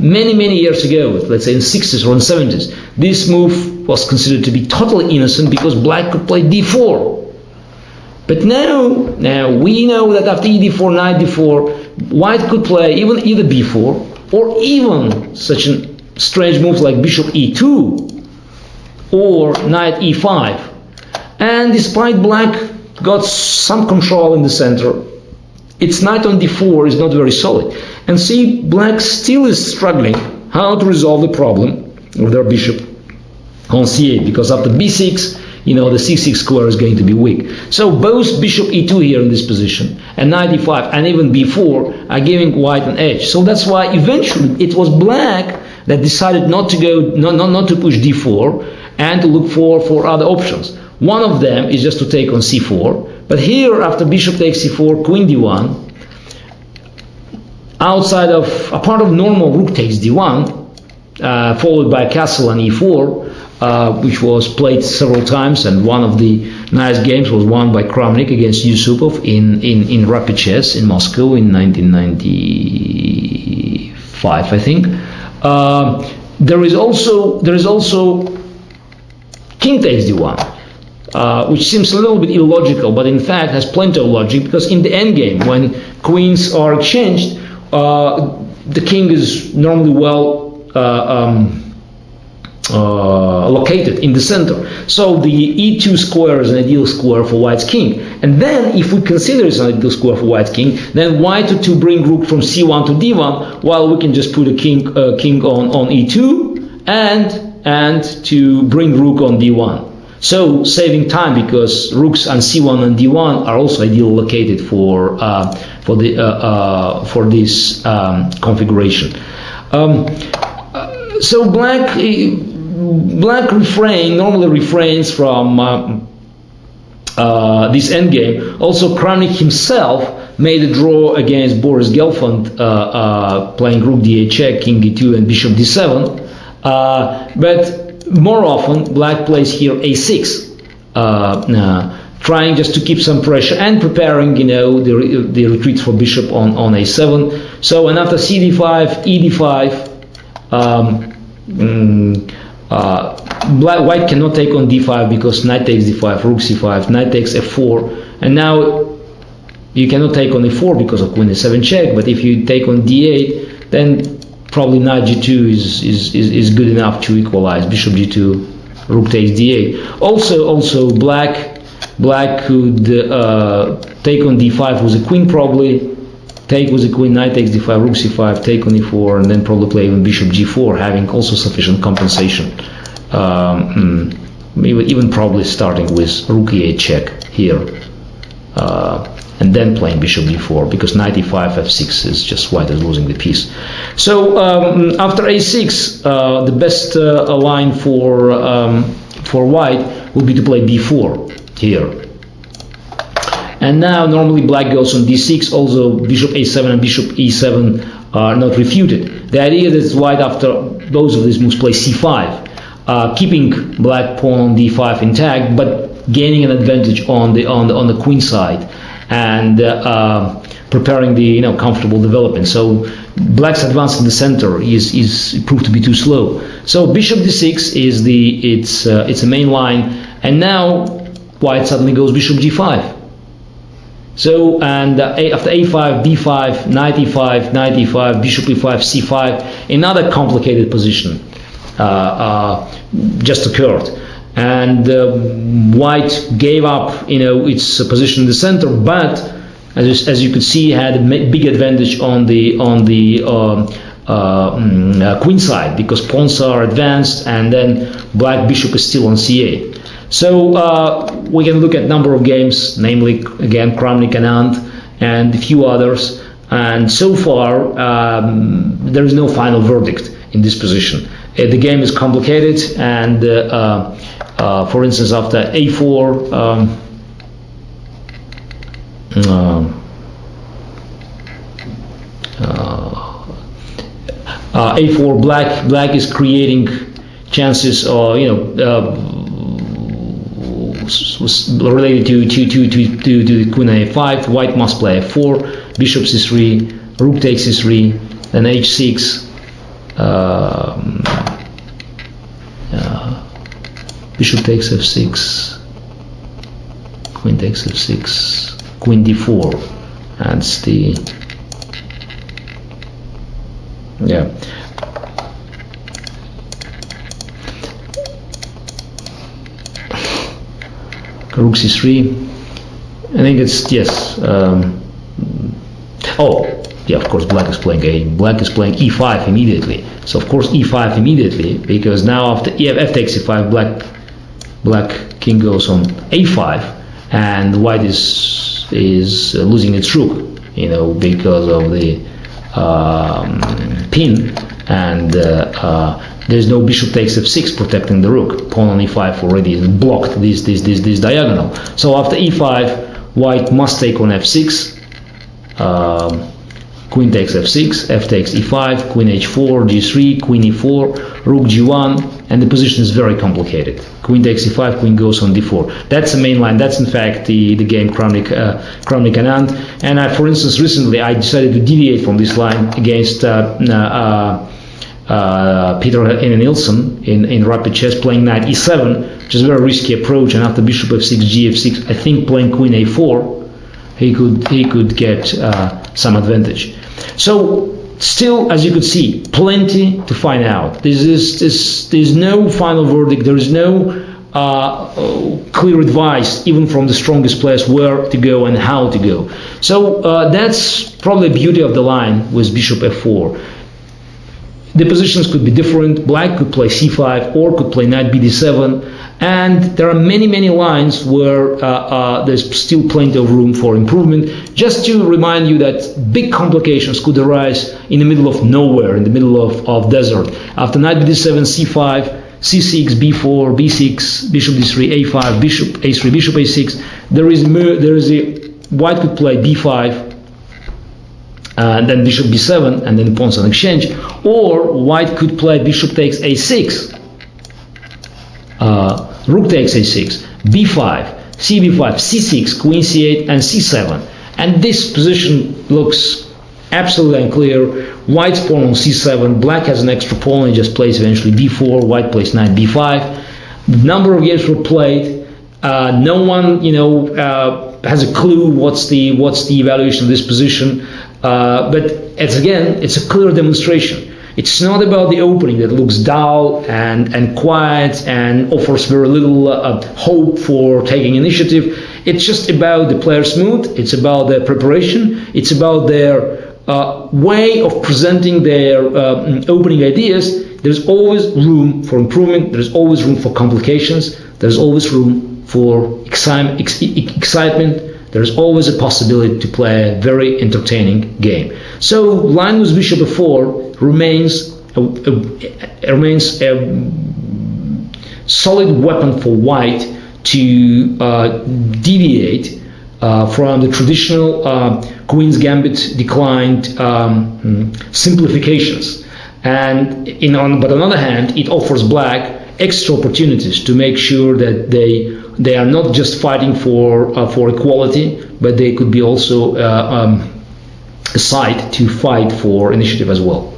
many years ago, let's say in the 60s or in the 70s, this move was considered to be totally innocent because black could play d4. But now we know that after e4, knight d4, white could play even either b4 or even such a strange move like bishop e2 or knight e5. And despite black got some control in the center, its knight on d4 is not very solid. And see, black still is struggling how to resolve the problem of their bishop on c8, because after b6, the c6 square is going to be weak. So both bishop e2 here in this position and knight e5 and even b4 are giving white an edge. So that's why eventually it was black that decided not to push d4 and to look for other options. One of them is just to take on c4. But here, after bishop takes c4, queen d1, outside of a part of normal rook takes d1, followed by castle and e4, which was played several times, and one of the nice games was won by Kramnik against Yusupov in rapid chess in Moscow in 1995, I think. There is also king takes d1, which seems a little bit illogical, but in fact has plenty of logic, because in the endgame, when queens are exchanged, the king is normally located in the center. So the e2 square is an ideal square for white's king. And then if we consider it's an ideal square for white's king, then white to bring rook from c1 to d1, while we can just put a king on e2 and to bring rook on d1. So saving time, because rooks on c1 and d1 are also ideally located for this configuration. So black normally refrains from this endgame. Also, Kramnik himself made a draw against Boris Gelfand, playing rook d8 check, king e2, and bishop d7. But more often, black plays here a6, trying just to keep some pressure and preparing, the retreat for bishop on a7. So, and after cd5, ed5. White cannot take on d5 because knight takes d5, rook c5, knight takes f4, and now you cannot take on a4 because of queen a7 check. But if you take on d8, then probably knight g2 is good enough to equalize. Bishop g2, rook takes d8. Also black could take on d5 with a queen, probably. Take with the queen, knight takes d5, rook c5, take on e4, and then probably play even bishop g4, having also sufficient compensation. Even probably starting with rook e8 check here, and then playing bishop d4, because knight e5, f6 is just white is losing the piece. So after a6, the best line for white would be to play b4 here. And now normally black goes on d6, although bishop a7 and bishop e7 are not refuted. The idea is white, after both of these moves, play c5, keeping black pawn on d5 intact, but gaining an advantage on the queen side, and preparing the comfortable development. So black's advance in the center is proved to be too slow. So bishop d6 is it's a main line, and now white suddenly goes bishop g5. So, and after a5, b5, knight e5, bishop e5, c5, another complicated position just occurred. And white gave up, its position in the center, but as you could see, had a big advantage on the queen side, because pawns are advanced, and then black bishop is still on c8. So we can look at number of games, namely again Kramnik, Anand, and a few others, and so far there is no final verdict in this position. The game is complicated, and for instance, after a4, a4, black is creating chances, related to the queen a5. White must play f4, bishop c3, rook takes c3, then h6, bishop takes f6, queen takes f6, queen d4. That's the, yeah. Rook c3. I think it's, yes. Oh, yeah, of course, black is playing e5 immediately. So of course e5 immediately, because now after f takes e5, black king goes on a5, and white is losing its rook, you know, because of the pin, and there's no bishop takes f6 protecting the rook. Pawn on e5 already blocked this diagonal. So after e5, white must take on f6. Queen takes f6, f takes e5, queen h4, g3, queen e4, rook g1, and the position is very complicated. Queen takes e5, queen goes on d4. That's the main line. That's in fact the game Kramnik Anand. And for instance, recently I decided to deviate from this line against Peter Nielsen in rapid chess, playing knight e7, which is a very risky approach. And after bishop f6, gf6, I think playing queen a4, he could get some advantage. So still, as you could see, plenty to find out. There's no final verdict. There is no clear advice, even from the strongest players, where to go and how to go. So that's probably the beauty of the line with bishop f4. The positions could be different. Black could play c5 or could play knight bd7, and there are many lines where there's still plenty of room for improvement. Just to remind you that big complications could arise in the middle of nowhere, in the middle of desert. After knight bd7, c5, c6, b4, b6, bishop d3, a5, bishop a3, bishop a6, there is a white could play b5, and then bishop b7, and then pawns on exchange, or white could play bishop takes a6, rook takes a6, b5, cb5, c6, queen c8, and c7. And this position looks absolutely unclear. White's pawn on c7, black has an extra pawn, he just plays eventually b4, white plays knight b5. The number of games were played. No one, has a clue what's the evaluation of this position. But it's a clear demonstration. It's not about the opening that looks dull and quiet and offers very little hope for taking initiative. It's just about the player's mood. It's about their preparation. It's about their way of presenting their opening ideas. There's always room for improvement. There's always room for complications. There's always room for excitement. There's always a possibility to play a very entertaining game. So line with bishop f4 remains a solid weapon for white to deviate from the traditional Queen's Gambit declined simplifications. But on the other hand, it offers black extra opportunities to make sure that they are not just fighting for equality, but they could be also a side to fight for initiative as well.